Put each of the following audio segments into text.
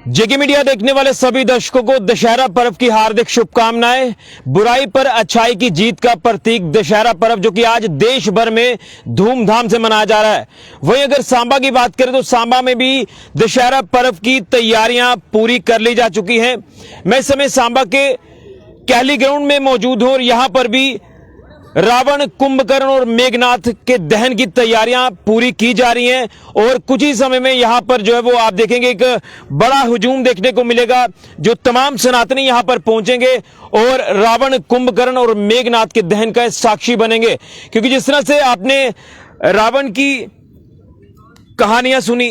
जेके media देखने वाले सभी दर्शकों को दशहरा पर्व की हार्दिक शुभकामनाएं। बुराई पर अच्छाई की जीत का प्रतीक दशहरा पर्व जो कि आज देश भर में धूमधाम से मनाया जा रहा है। वहीं अगर सांबा की बात करें तो सांबा में भी दशहरा पर्व की तैयारियां पूरी कर ली जा चुकी हैं। मैं इस समय सांबा के कहली ग्राउंड में मौजूद हूं और यहां पर भी रावण, कुंभकर्ण और मेघनाथ के दहन की तैयारियां पूरी की जा रही हैं और कुछ ही समय में यहां पर जो है वो आप देखेंगे एक बड़ा हुजूम देखने को मिलेगा। जो तमाम सनातनी यहां पर पहुंचेंगे और रावण, कुंभकर्ण और मेघनाथ के दहन का साक्षी बनेंगे। क्योंकि जिस तरह से आपने रावण की कहानियां सुनी,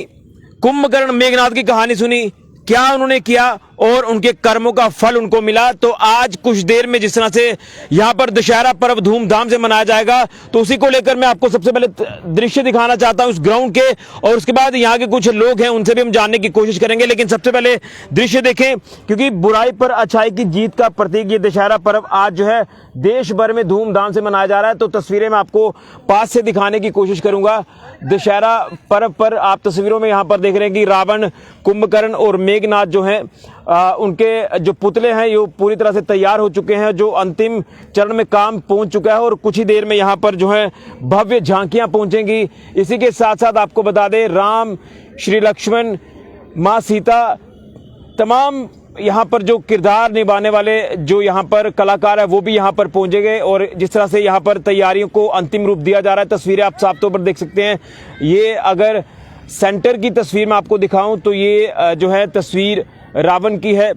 कुंभकर्ण मेघनाथ की कहानी सुनी, क्या उन्होंने किया और उनके कर्मों का फल उनको मिला, तो आज कुछ देर में जिस तरह से यहां पर दशहरा पर्व धूमधाम से मनाया जाएगा, तो उसी को लेकर मैं आपको सबसे पहले दृश्य दिखाना चाहता हूं इस ग्राउंड के, और उसके बाद यहां के कुछ लोग हैं उनसे भी हम जानने की कोशिश करेंगे। लेकिन सबसे पहले दृश्य देखें, क्योंकि बुराई पर अच्छाई की जीत का प्रतीक ये दशहरा पर्व आज जो है देश भर में धूमधाम से मनाया जा रहा है। तो तस्वीरें मैं आपको पास से दिखाने की कोशिश करूंगा। दशहरा पर्व पर आप तस्वीरों में यहां पर देख रहे हैं कि रावण, कुंभकर्ण और मेघनाथ जो हैं उनके जो पुतले हैं ये पूरी तरह से तैयार हो चुके हैं। जो अंतिम चरण में काम पहुंच चुका है और कुछ ही देर में यहां पर जो है भव्य झांकियां पहुंचेंगी। इसी के साथ साथ आपको बता दें, राम, श्री लक्ष्मण, मां सीता, तमाम यहां पर जो किरदार निभाने वाले जो यहां पर कलाकार है वो भी यहां पर पहुंचेंगे। और जिस तरह से यहां पर तैयारियों को अंतिम रूप दिया जा रहा है, तस्वीरें आप साफ तौर पर देख सकते हैं। ये अगर सेंटर की तस्वीर मैं आपको दिखाऊं तो ये जो है तस्वीर रावण की है,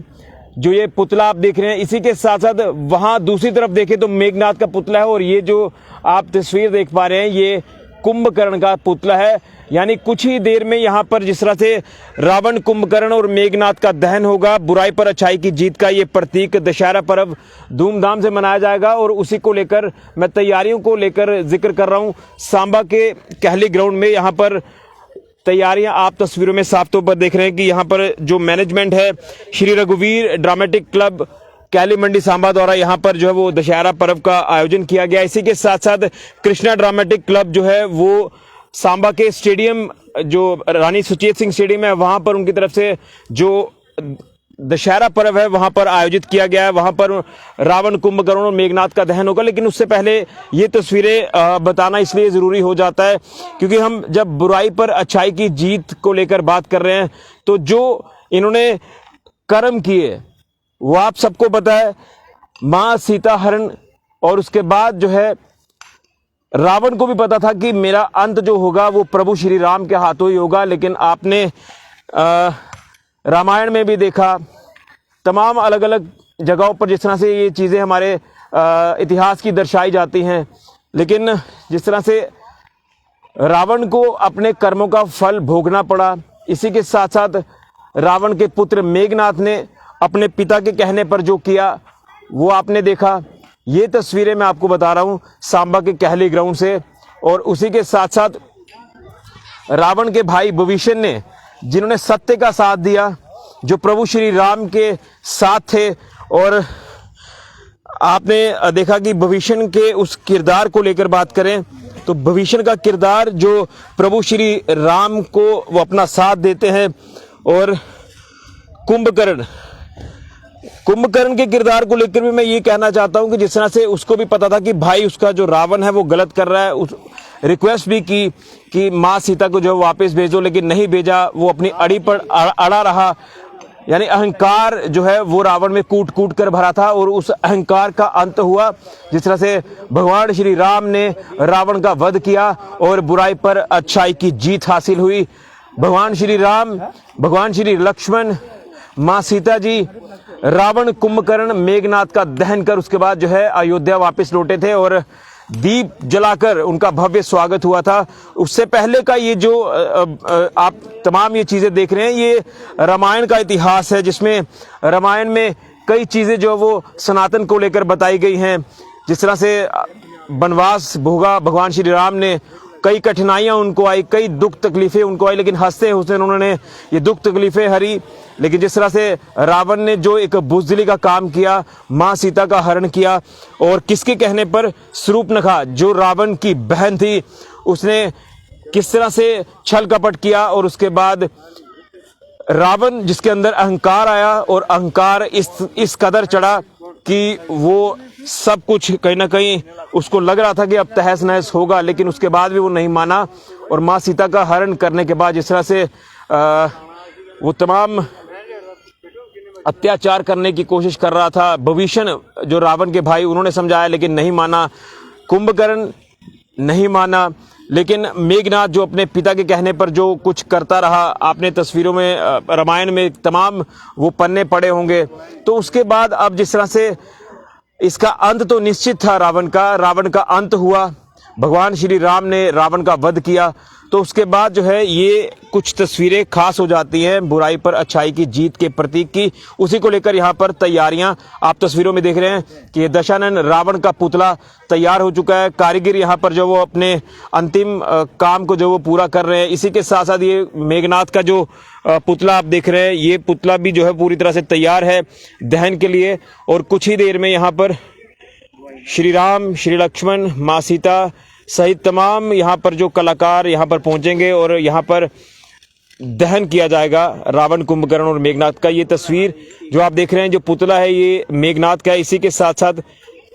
जो ये पुतला आप देख रहे हैं। इसी के साथ साथ वहां दूसरी तरफ देखें तो मेघनाथ का पुतला है और ये जो आप तस्वीर देख पा रहे हैं ये कुंभकर्ण का पुतला है। यानी कुछ ही देर में यहां पर जिस तरह से रावण, कुंभकर्ण और मेघनाथ का दहन होगा, बुराई पर अच्छाई की जीत का ये प्रतीक दशहरा पर्व धूमधाम से मनाया जाएगा। और उसी को लेकर मैं तैयारियों को लेकर जिक्र कर रहा हूं। सांबा के कहली ग्राउंड में यहां पर तैयारियां आप तस्वीरों में साफ तौर पर देख रहे हैं कि यहां पर जो मैनेजमेंट है श्री रघुवीर ड्रामेटिक क्लब कहली मंडी सांबा द्वारा यहां पर जो है वो दशहरा पर्व का आयोजन किया गया। इसी के साथ साथ कृष्णा ड्रामेटिक क्लब जो है वो सांबा के स्टेडियम, जो रानी सुचेत सिंह स्टेडियम है, वहां पर उनकी तरफ से जो दशहरा पर्व है वहां पर आयोजित किया गया है। वहां पर रावण, कुंभकर्ण और मेघनाथ का दहन होगा। लेकिन उससे पहले ये तस्वीरें बताना इसलिए जरूरी हो जाता है क्योंकि हम जब बुराई पर अच्छाई की जीत को लेकर बात कर रहे हैं तो जो इन्होंने कर्म किए वो आप सबको पता है, मां सीता हरण, और उसके बाद जो है रावण को भी पता था कि मेरा अंत जो होगा वो प्रभु श्री राम के हाथों ही होगा। लेकिन आपने रामायण में भी देखा, तमाम अलग अलग जगहों पर जिस तरह से ये चीज़ें हमारे इतिहास की दर्शाई जाती हैं। लेकिन जिस तरह से रावण को अपने कर्मों का फल भोगना पड़ा, इसी के साथ साथ रावण के पुत्र मेघनाथ ने अपने पिता के कहने पर जो किया वो आपने देखा। ये तस्वीरें मैं आपको बता रहा हूँ सांबा के कहली ग्राउंड से। और उसी के साथ साथ रावण के भाई विभीषण ने, जिन्होंने सत्य का साथ दिया, जो प्रभु श्री राम के साथ थे। और आपने देखा कि विभीषण के उस किरदार को लेकर बात करें तो विभीषण का किरदार जो प्रभु श्री राम को वो अपना साथ देते हैं। और कुंभकर्ण के किरदार को लेकर भी मैं ये कहना चाहता हूं कि जिस तरह से उसको भी पता था कि भाई उसका जो रावण है वो गलत कर रहा है, उस रिक्वेस्ट भी की कि माँ सीता को जो वापस भेजो, लेकिन नहीं भेजा। वो अपनी अड़ी पर अड़ा रहा। यानी अहंकार जो है वो रावण में कूट कूट कर भरा था और उस अहंकार का अंत हुआ जिस तरह से भगवान श्री राम ने रावण का वध किया और बुराई पर अच्छाई की जीत हासिल हुई। भगवान श्री राम, भगवान श्री लक्ष्मण, माँ सीता जी रावण, कुंभकर्ण, मेघनाथ का दहन कर उसके बाद जो है अयोध्या वापस लौटे थे और दीप जलाकर उनका भव्य स्वागत हुआ था। उससे पहले का ये जो आप तमाम ये चीजें देख रहे हैं ये रामायण का इतिहास है, जिसमें रामायण में कई चीजें जो वो सनातन को लेकर बताई गई हैं। जिस तरह से वनवास भोगा भगवान श्री राम ने, कई कठिनाइयां उनको आई, कई दुख तकलीफें उनको आई, लेकिन हंसते हंसते उन्होंने ये दुख तकलीफें हरी। लेकिन जिस तरह से रावण ने जो एक बुज़दिली का काम किया, माँ सीता का हरण किया, और किसके कहने पर, शूर्पणखा जो रावण की बहन थी, उसने किस तरह से छल कपट किया और उसके बाद रावण जिसके अंदर अहंकार आया और अहंकार इस कदर चढ़ा कि वो सब कुछ कहीं ना कहीं उसको लग रहा था कि अब तहस नहस होगा, लेकिन उसके बाद भी वो नहीं माना और माँ सीता का हरण करने के बाद जिस तरह से वो तमाम अत्याचार करने की कोशिश कर रहा था, विभीषण जो रावण के भाई उन्होंने समझाया लेकिन नहीं माना, कुंभकर्ण नहीं माना, लेकिन मेघनाथ जो अपने पिता के कहने पर जो कुछ करता रहा, आपने तस्वीरों में रामायण में तमाम वो पन्ने पड़े होंगे। तो उसके बाद अब जिस तरह से इसका अंत तो निश्चित था, रावण का अंत हुआ, भगवान श्री राम ने रावण का वध किया। तो उसके बाद जो है ये कुछ तस्वीरें खास हो जाती हैं बुराई पर अच्छाई की जीत के प्रतीक की, उसी को लेकर यहाँ पर तैयारियां आप तस्वीरों में देख रहे हैं कि ये दशानन रावण का पुतला तैयार हो चुका है। कारीगर यहाँ पर जो वो अपने अंतिम काम को जो वो पूरा कर रहे हैं। इसी के साथ साथ ये मेघनाथ का जो पुतला आप देख रहे हैं, ये पुतला भी जो है पूरी तरह से तैयार है दहन के लिए। और कुछ ही देर में यहाँ पर श्री राम, श्री लक्ष्मण, माँ सीता सहित तमाम यहाँ पर जो कलाकार यहाँ पर पहुंचेंगे और यहाँ पर दहन किया जाएगा रावण, कुंभकर्ण और मेघनाथ का। ये तस्वीर जो आप देख रहे हैं, जो पुतला है ये मेघनाथ का है। इसी के साथ साथ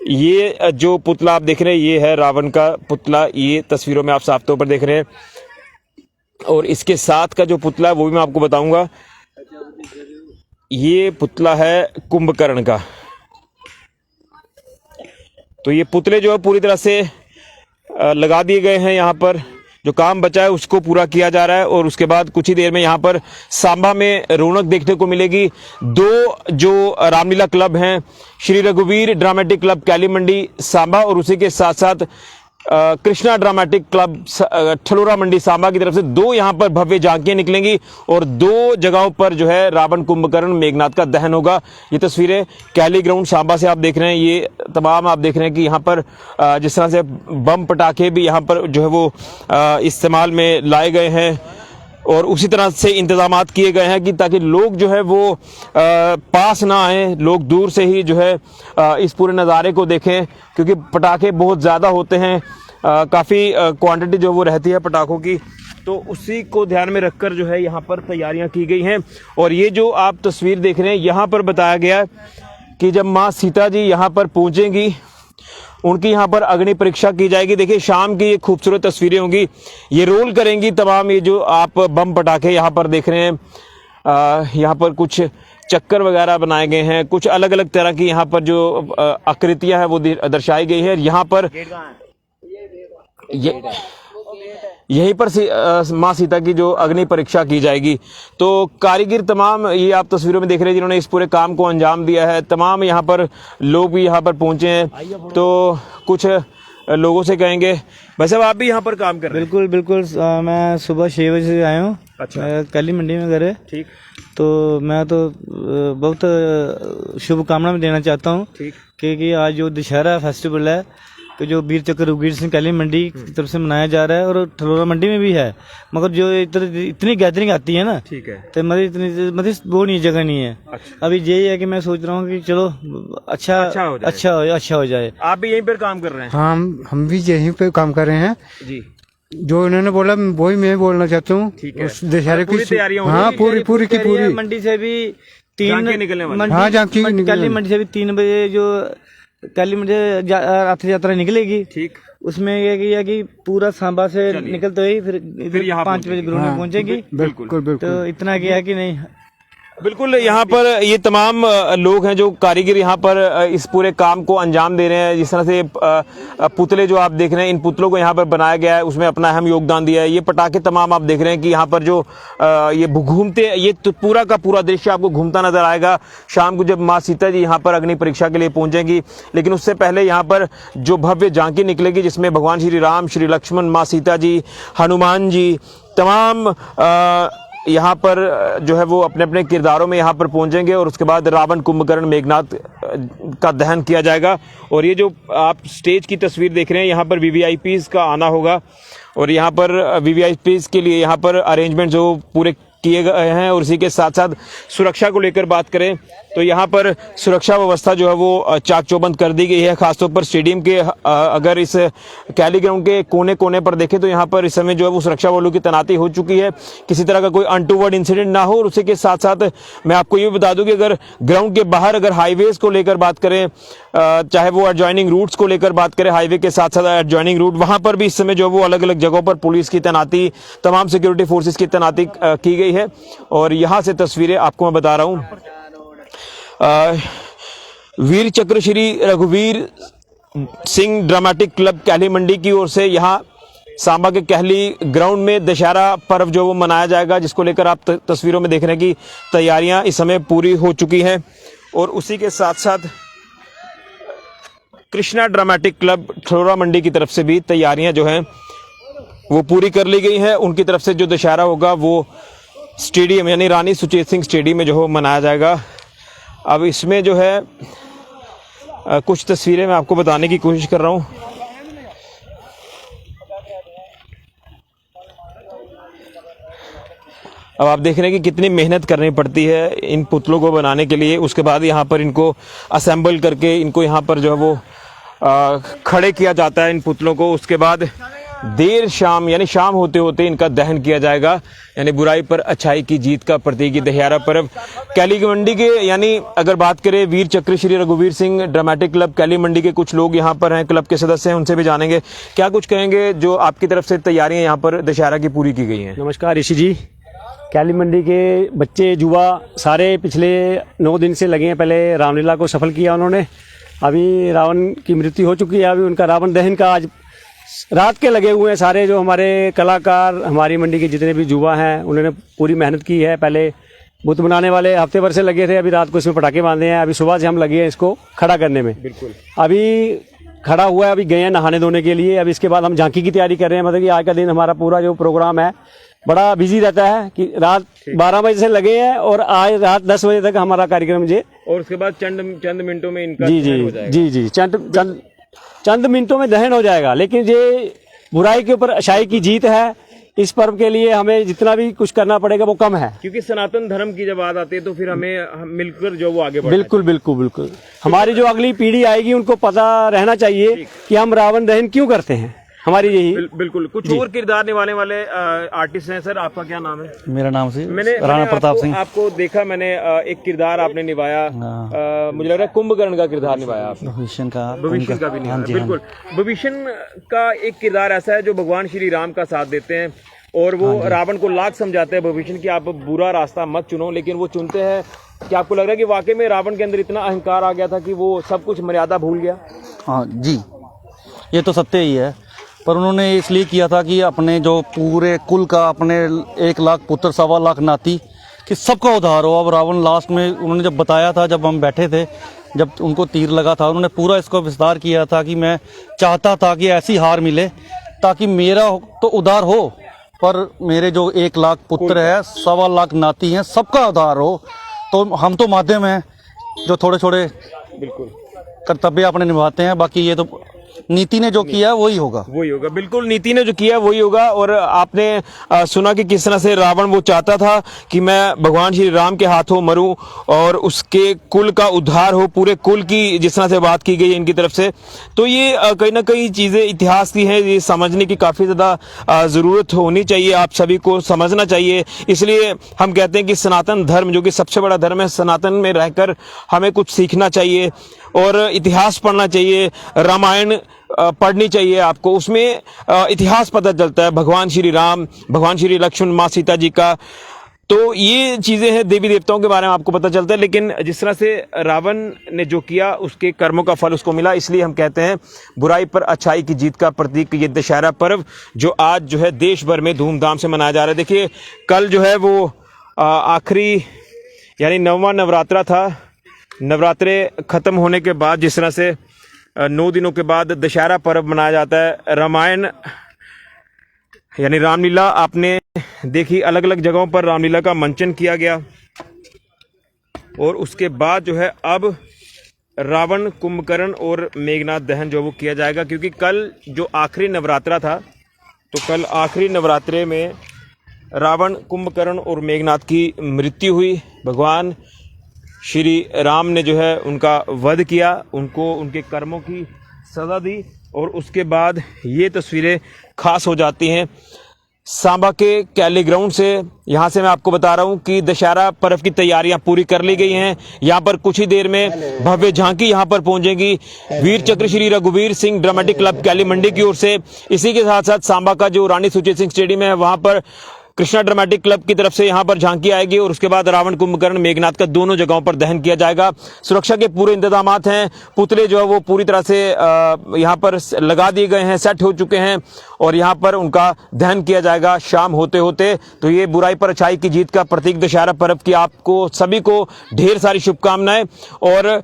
ये जो पुतला आप देख रहे हैं ये है रावण का पुतला, ये तस्वीरों में आप साफ तौर पर देख रहे हैं। और इसके साथ का जो पुतला है वो भी मैं आपको बताऊंगा, ये पुतला है कुंभकर्ण का। तो ये पुतले जो है पूरी तरह से लगा दिए गए हैं, यहाँ पर जो काम बचा है उसको पूरा किया जा रहा है। और उसके बाद कुछ ही देर में यहाँ पर सांबा में रौनक देखने को मिलेगी। दो जो रामलीला क्लब हैं, श्री रघुवीर ड्रामेटिक क्लब कैली मंडी सांबा और उसी के साथ साथ कृष्णा ड्रामेटिक क्लब ठलोरा मंडी सांबा की तरफ से दो यहाँ पर भव्य झांकियां निकलेंगी और दो जगहों पर जो है रावण, कुंभकर्ण, मेघनाथ का दहन होगा। ये तस्वीरें कैली ग्राउंड सांबा से आप देख रहे हैं। ये तमाम आप देख रहे हैं कि यहाँ पर जिस तरह से बम पटाखे भी यहाँ पर जो है वो इस्तेमाल में लाए गए हैं और उसी तरह से इंतजामात किए गए हैं कि ताकि लोग जो है वो पास ना आए, लोग दूर से ही जो है इस पूरे नज़ारे को देखें, क्योंकि पटाखे बहुत ज़्यादा होते हैं, काफ़ी क्वांटिटी जो वो रहती है पटाखों की। तो उसी को ध्यान में रखकर जो है यहाँ पर तैयारियां की गई हैं। और ये जो आप तस्वीर देख रहे हैं, यहाँ पर बताया गया है कि जब माँ सीता जी यहाँ पर पहुँचेंगी उनकी यहाँ पर अग्नि परीक्षा की जाएगी। देखिए शाम की ये खूबसूरत तस्वीरें होंगी, ये रोल करेंगी तमाम। ये जो आप बम पटाखे यहाँ पर देख रहे हैं, यहाँ पर कुछ चक्कर वगैरह बनाए गए हैं, कुछ अलग अलग तरह की यहाँ पर जो आकृतियां हैं वो दर्शाई गई है। यहाँ पर यहीं पर माँ सीता की जो अग्नि परीक्षा की जाएगी। तो कारीगर तमाम ये आप तस्वीरों में देख रहे हैं जिन्होंने इस पूरे काम को अंजाम दिया है, तमाम यहाँ पर लोग भी यहाँ पर पहुंचे हैं। तो कुछ लोगों से कहेंगे, भाई साहब आप भी यहाँ पर काम कर रहे हैं? बिल्कुल बिल्कुल, मैं सुबह 6 बजे से आया हूँ। अच्छा, कैली मंडी में घर है। ठीक। तो मैं तो बहुत शुभकामना देना चाहता हूँ क्योंकि आज जो दशहरा फेस्टिवल है तो जो वीर चक्र रघुवीर सिंह कैली मंडी की तरफ से मनाया जा रहा है और ठलोरा मंडी में भी है, मगर जो इतनी गैदरिंग आती है ना, ठीक है, तो मतलब वो नहीं, जगह नहीं है। अच्छा। अभी यही है कि मैं सोच रहा हूँ कि चलो अच्छा हो जाए। आप भी यहीं पर काम कर रहे हैं? हाँ, हम भी यहीं पे काम कर रहे हैं जी। जो इन्होंने बोला वही मैं बोलना चाहता हूँ। दशहरे की तैयारियां? हाँ, पूरी की पूरी। मंडी से भी 3 निकलने वाली। हाँ, कैली मंडी से भी 3 बजे जो कैली मंडी रथ यात्रा निकलेगी। ठीक। उसमें ये है कि पूरा सांबा से निकलते ही फिर यहाँ 5 बजे गुरु में पहुंचेगी। बिल्कुल। तो इतना क्या है कि नहीं, बिल्कुल। यहाँ पर ये तमाम लोग हैं जो कारीगर यहाँ पर इस पूरे काम को अंजाम दे रहे हैं। जिस तरह से पुतले जो आप देख रहे हैं, इन पुतलों को यहाँ पर बनाया गया है, उसमें अपना अहम योगदान दिया है। ये पटाखे तमाम आप देख रहे हैं कि यहाँ पर जो ये घूमते, ये तो पूरा का पूरा दृश्य आपको घूमता नजर आएगा शाम को जब माँ सीता जी यहाँ पर अग्नि परीक्षा के लिए पहुंचेंगी। लेकिन उससे पहले यहाँ पर जो भव्य झांकी निकलेगी जिसमें भगवान श्री राम, श्री लक्ष्मण, माँ सीता जी, हनुमान जी, तमाम यहाँ पर जो है वो अपने अपने किरदारों में यहाँ पर पहुंचेंगे और उसके बाद रावण, कुंभकर्ण, मेघनाथ का दहन किया जाएगा। और ये जो आप स्टेज की तस्वीर देख रहे हैं, यहाँ पर वीवीआईपीज़ का आना होगा और यहाँ पर वीवीआईपीज़ के लिए यहाँ पर अरेंजमेंट जो पूरे किए गए हैं। और इसी के साथ साथ सुरक्षा को लेकर बात करें तो यहाँ पर सुरक्षा व्यवस्था जो है वो चाक चौबंद कर दी गई है। खासतौर पर स्टेडियम के अगर इस कैली ग्राउंड के कोने कोने पर देखें तो यहाँ पर इस समय जो है वो सुरक्षा वालों की तैनाती हो चुकी है, किसी तरह का कोई अनटूवर्ड इंसिडेंट ना हो। और उसी के साथ साथ मैं आपको ये बता दूं कि अगर ग्राउंड के बाहर अगर हाईवेज को लेकर बात करें, चाहे वो एडजॉइनिंग रूट्स को लेकर बात करें, हाईवे के साथ साथ एडजॉइनिंग रूट, वहां पर भी इस समय जो वो अलग अलग जगहों पर पुलिस की तैनाती, तमाम सिक्योरिटी फोर्सेस की तैनाती की गई है। और यहां से तस्वीरें आपको मैं बता रहा हूं, वीर चक्र श्री रघुवीर सिंह ड्रामेटिक क्लब कैली मंडी की ओर से यहां सांबा के कहली ग्राउंड में दशहरा पर्व जो वो मनाया जाएगा, जिसको लेकर आप तस्वीरों में देख रहे हैं कि तैयारियां इस समय पूरी हो चुकी हैं। और उसी के साथ साथ कृष्णा ड्रामेटिक क्लब ठलोरा मंडी की तरफ से भी तैयारियां जो हैं वो पूरी कर ली गई हैं। उनकी तरफ से जो दशहरा होगा वो स्टेडियम यानी रानी सुचेत सिंह स्टेडियम में जो हो मनाया जाएगा। अब इसमें जो है कुछ तस्वीरें मैं आपको बताने की कोशिश कर रहा हूं। अब आप देख रहे हैं कि कितनी मेहनत करनी पड़ती है इन पुतलों को बनाने के लिए। उसके बाद यहाँ पर इनको असेंबल करके इनको यहाँ पर जो है वो खड़े किया जाता है इन पुतलों को। उसके बाद देर शाम यानी शाम होते होते इनका दहन किया जाएगा, यानी बुराई पर अच्छाई की जीत का प्रतीक दशहरा पर्व कैली मंडी के, यानी अगर बात करें वीर चक्र श्री रघुवीर सिंह ड्रामेटिक क्लब कैली मंडी के कुछ लोग यहाँ पर हैं, क्लब के सदस्य हैं, उनसे भी जानेंगे क्या कुछ कहेंगे जो आपकी तरफ से तैयारियां यहाँ पर दशहरा की पूरी की गई हैं। नमस्कार ऋषि जी, कैली मंडी के बच्चे युवा सारे पिछले 9 दिन से लगे हैं। पहले रामलीला को सफल किया उन्होंने, अभी रावण की मृत्यु हो चुकी है, अभी उनका रावण दहन का आज रात के लगे हुए हैं। सारे जो हमारे कलाकार, हमारी मंडी के जितने भी युवा हैं, उन्होंने पूरी मेहनत की है। पहले बुत बनाने वाले हफ्ते भर से लगे थे, अभी रात को इसमें पटाखे बांधे हैं, अभी सुबह से हम लगे हैं इसको खड़ा करने में। बिल्कुल अभी खड़ा हुआ है, अभी गए हैं नहाने धोने के लिए। अभी इसके बाद हम झांकी की तैयारी कर रहे हैं। मतलब कि आज का दिन हमारा पूरा जो प्रोग्राम है बड़ा बिजी रहता है कि रात 12 बजे से लगे हैं और आज रात 10 बजे तक हमारा कार्यक्रम जी। और उसके बाद चंद मिनटों में इनका जी जी चंद मिनटों में दहन हो जाएगा। लेकिन ये बुराई के ऊपर अच्छाई की जीत है। इस पर्व के लिए हमें जितना भी कुछ करना पड़ेगा वो कम है, क्योंकि सनातन धर्म की जब बात आती है तो फिर हमें मिलकर जो वो आगे बढ़ना बिल्कुल बिल्कुल बिल्कुल। हमारी जो अगली पीढ़ी आएगी उनको पता रहना चाहिए कि हम रावण दहन क्यों करते हैं। हमारी यही बिल्कुल। कुछ और किरदार निभाने वाले आर्टिस्ट हैं। सर आपका क्या नाम है? मेरा नाम से मैंने राणा प्रताप सिंह। आपको देखा, मैंने एक किरदार आपने निभाया, मुझे लग रहा है कुंभकर्ण का किरदार निभाया आपने। भविष्य का भी निभाया। बिल्कुल, भविष्य का एक किरदार ऐसा है जो भगवान श्री राम का साथ देते हैं और वो रावण को लाख समझाते हैं भविष्य की आप बुरा रास्ता मत चुनो, लेकिन वो चुनते हैं। क्या आपको लग रहा है कि वाकई में रावण के अंदर इतना अहंकार आ गया था कि वो सब कुछ मर्यादा भूल गया? हाँ जी, ये तो सत्य ही है। पर उन्होंने इसलिए किया था कि अपने जो पूरे कुल का, अपने 1 लाख पुत्र, 1.25 लाख नाती, कि सबका उद्धार हो। अब रावण लास्ट में उन्होंने जब बताया था, जब हम बैठे थे, जब उनको तीर लगा था, उन्होंने पूरा इसको विस्तार किया था कि मैं चाहता था कि ऐसी हार मिले ताकि मेरा तो उद्धार हो, पर मेरे जो 1 लाख पुत्र है, 1.25 लाख नाती हैं, सबका उद्धार हो। तो हम तो माध्यम हैं जो थोड़े थोड़े बिल्कुल कर्तव्य अपने निभाते हैं, बाकी ये तो नीति ने जो किया वही होगा। बिल्कुल, नीति ने जो किया वही होगा। और आपने सुना कि किस तरह से रावण वो चाहता था कि मैं भगवान श्री राम के हाथों मरूं और उसके कुल का उद्धार हो, पूरे कुल की जिस तरह से बात की गई इनकी तरफ से। तो ये कहीं ना कहीं चीजें इतिहास की हैं, ये समझने की काफी ज्यादा जरूरत होनी चाहिए, आप सभी को समझना चाहिए। इसलिए हम कहते हैं कि सनातन धर्म जो कि सबसे बड़ा धर्म है, सनातन में रहकर हमें कुछ सीखना चाहिए और इतिहास पढ़ना चाहिए। रामायण पढ़नी चाहिए आपको, उसमें इतिहास पता चलता है, भगवान श्री राम, भगवान श्री लक्ष्मण, माँ सीता जी का। तो ये चीजें हैं, देवी देवताओं के बारे में आपको पता चलता है। लेकिन जिस तरह से रावण ने जो किया उसके कर्मों का फल उसको मिला। इसलिए हम कहते हैं बुराई पर अच्छाई की जीत का प्रतीक ये दशहरा पर्व जो आज जो है देश भर में धूमधाम से मनाया जा रहा है। देखिए कल जो है वो आखिरी यानी 9वां नवरात्रा था। नवरात्रे खत्म होने के बाद जिस तरह से 9 दिनों के बाद दशहरा पर्व मनाया जाता है। रामायण यानी रामलीला आपने देखी, अलग अलग जगहों पर रामलीला का मंचन किया गया और उसके बाद जो है अब रावण, कुंभकर्ण और मेघनाथ दहन जो वो किया जाएगा, क्योंकि कल जो आखिरी नवरात्रा था तो कल आखिरी नवरात्रे में रावण, कुंभकर्ण और मेघनाथ की मृत्यु हुई। भगवान श्री राम ने जो है उनका वध किया, उनको उनके कर्मों की सजा दी और उसके बाद ये तस्वीरें खास हो जाती हैं। सांबा के कैली ग्राउंड से यहाँ से मैं आपको बता रहा हूँ कि दशहरा पर्व की तैयारियां पूरी कर ली गई हैं। यहाँ पर कुछ ही देर में भव्य झांकी यहाँ पर पहुंचेगी वीर चक्र श्री रघुवीर सिंह ड्रामेटिक क्लब कैली मंडी की ओर से। इसी के साथ साथ सांबा का जो रानी सुचेत सिंह स्टेडियम है वहां पर कृष्णा ड्रामेटिक क्लब की तरफ से यहाँ पर झांकी आएगी और उसके बाद रावण, कुंभकर्ण, मेघनाथ का दोनों जगहों पर दहन किया जाएगा। सुरक्षा के पूरे इंतजामात हैं, पुतले जो है वो पूरी तरह से यहाँ पर लगा दिए गए हैं, सेट हो चुके हैं और यहाँ पर उनका दहन किया जाएगा शाम होते होते। तो ये बुराई पर अच्छाई की जीत का प्रतीक दशहरा पर्व की आपको सभी को ढेर सारी शुभकामनाएं। और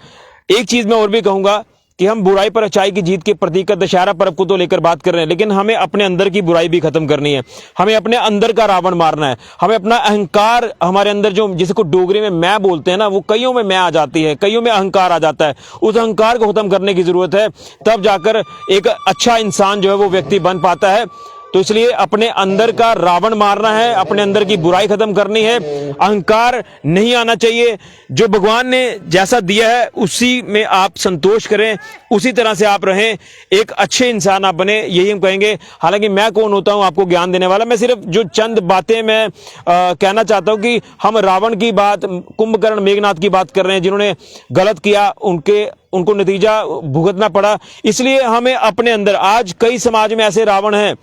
एक चीज मैं और भी कहूंगा कि हम बुराई पर अच्छाई की जीत के प्रतीक का दशहरा पर्व को तो लेकर बात कर रहे हैं, लेकिन हमें अपने अंदर की बुराई भी खत्म करनी है। हमें अपने अंदर का रावण मारना है। हमें अपना अहंकार, हमारे अंदर जो जिसको डोगरी में मैं बोलते हैं ना, वो कईयों में मैं आ जाती है, कईयों में अहंकार आ जाता है। उस अहंकार को खत्म करने की जरूरत है, तब जाकर एक अच्छा इंसान जो है वो व्यक्ति बन पाता है। तो इसलिए अपने अंदर का रावण मारना है, अपने अंदर की बुराई खत्म करनी है, अहंकार नहीं आना चाहिए। जो भगवान ने जैसा दिया है उसी में आप संतोष करें, उसी तरह से आप रहें, एक अच्छे इंसान आप बने, यही हम कहेंगे। हालांकि मैं कौन होता हूं आपको ज्ञान देने वाला, मैं सिर्फ जो चंद बातें मैं कहना चाहता हूं कि हम रावण की बात, कुंभकर्ण, मेघनाथ की बात कर रहे हैं जिन्होंने गलत किया, उनको नतीजा भुगतना पड़ा। इसलिए हमें अपने अंदर, आज कई समाज में ऐसे रावण हैं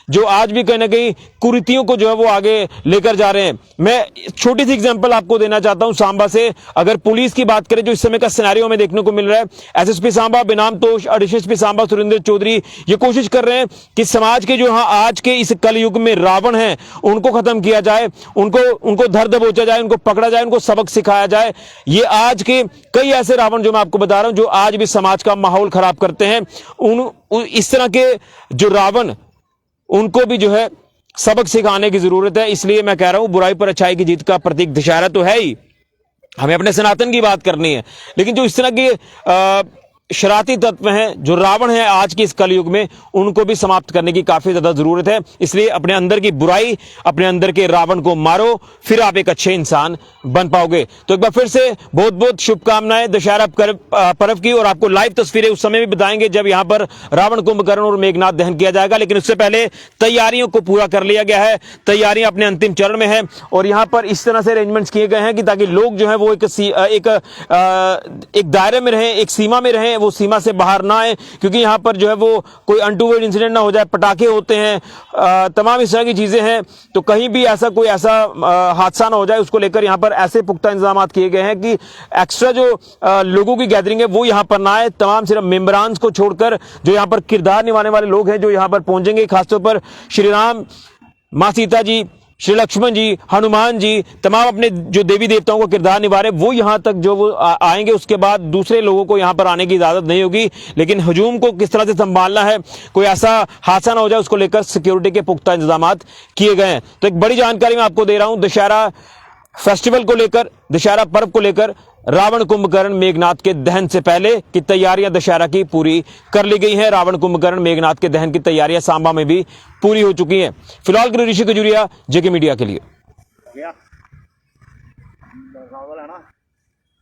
जो आज भी कहीं ना कहीं कुरीतियों को जो है वो आगे लेकर जा रहे हैं। मैं छोटी सी एग्जांपल आपको देना चाहता हूं सांबा से। अगर पुलिस की बात करें जो इस समय का सिनेरियो में देखने को मिल रहा है, एसएसपी सांबा बेनाम तोष और एसएसपी सांबा सुरेंद्र चौधरी ये कोशिश कर रहे हैं कि समाज के जो आज के इस कलयुग में रावण हैं उनको खत्म किया जाए, उनको धर दबोचा जाए, उनको पकड़ा जाए, उनको सबक सिखाया जाए। ये आज के कई ऐसे रावण जो मैं आपको बता रहा हूं जो आज भी समाज का माहौल खराब करते हैं, इस तरह के जो रावण, उनको भी जो है सबक सिखाने की जरूरत है। इसलिए मैं कह रहा हूं बुराई पर अच्छाई की जीत का प्रतीक दशहरा तो है ही, हमें अपने सनातन की बात करनी है, लेकिन जो इस तरह के शरारती तत्व हैं, जो रावण हैं आज के इस कलयुग में, उनको भी समाप्त करने की काफी ज्यादा जरूरत है। इसलिए अपने अंदर की बुराई, अपने अंदर के रावण को मारो, फिर आप एक अच्छे इंसान बन पाओगे। तो एक बार फिर से बहुत बहुत शुभकामनाएं दशहरा पर्व की, और आपको लाइव तस्वीरें उस समय भी बताएंगे जब यहां पर रावण, कुंभकर्ण और मेघनाथ दहन किया जाएगा। लेकिन उससे पहले तैयारियों को पूरा कर लिया गया है, तैयारियां अपने अंतिम चरण में है और यहां पर इस तरह से अरेंजमेंट्स किए गए हैं कि ताकि लोग जो है वो एक दायरे में रहें, एक सीमा में रहें, वो सीमा से बाहर ना आए, क्योंकि यहां पर जो है वो कोई अनटूवर्ड इंसिडेंट ना हो जाए। पटाखे होते हैं, तमाम इस तरह की चीजें हैं, तो कहीं भी कोई ऐसा हादसा ना हो जाए, उसको लेकर यहां पर ऐसे पुख्ता इंतजाम किए गए हैं कि एक्स्ट्रा जो लोगों की गैदरिंग है वो यहां पर ना आए। तमाम सिर्फ मेंबरान्स को छोड़कर जो यहां पर किरदार निभाने वाले लोग हैं जो यहां पर पहुंचेंगे, खासतौर पर श्री राम, मां सीता जी, श्री लक्ष्मण जी, हनुमान जी, तमाम अपने जो देवी देवताओं का किरदार निभा रहे, वो यहां तक जो वो आएंगे। उसके बाद दूसरे लोगों को यहां पर आने की इजाजत नहीं होगी। लेकिन हजूम को किस तरह से संभालना है, कोई ऐसा हादसा ना हो जाए, उसको लेकर सिक्योरिटी के पुख्ता इंतजाम किए गए हैं। तो एक बड़ी जानकारी मैं आपको दे रहा हूं दशहरा फेस्टिवल को लेकर, दशहरा पर्व को लेकर, रावण, कुंभकर्ण, मेघनाथ के दहन से पहले की तैयारियां दशहरा की पूरी कर ली गई हैं। रावण, कुंभकर्ण, मेघनाथ के दहन की तैयारियां सांबा में भी पूरी हो चुकी हैं। फिलहाल ऋषि खजूरिया, जेके मीडिया के लिए।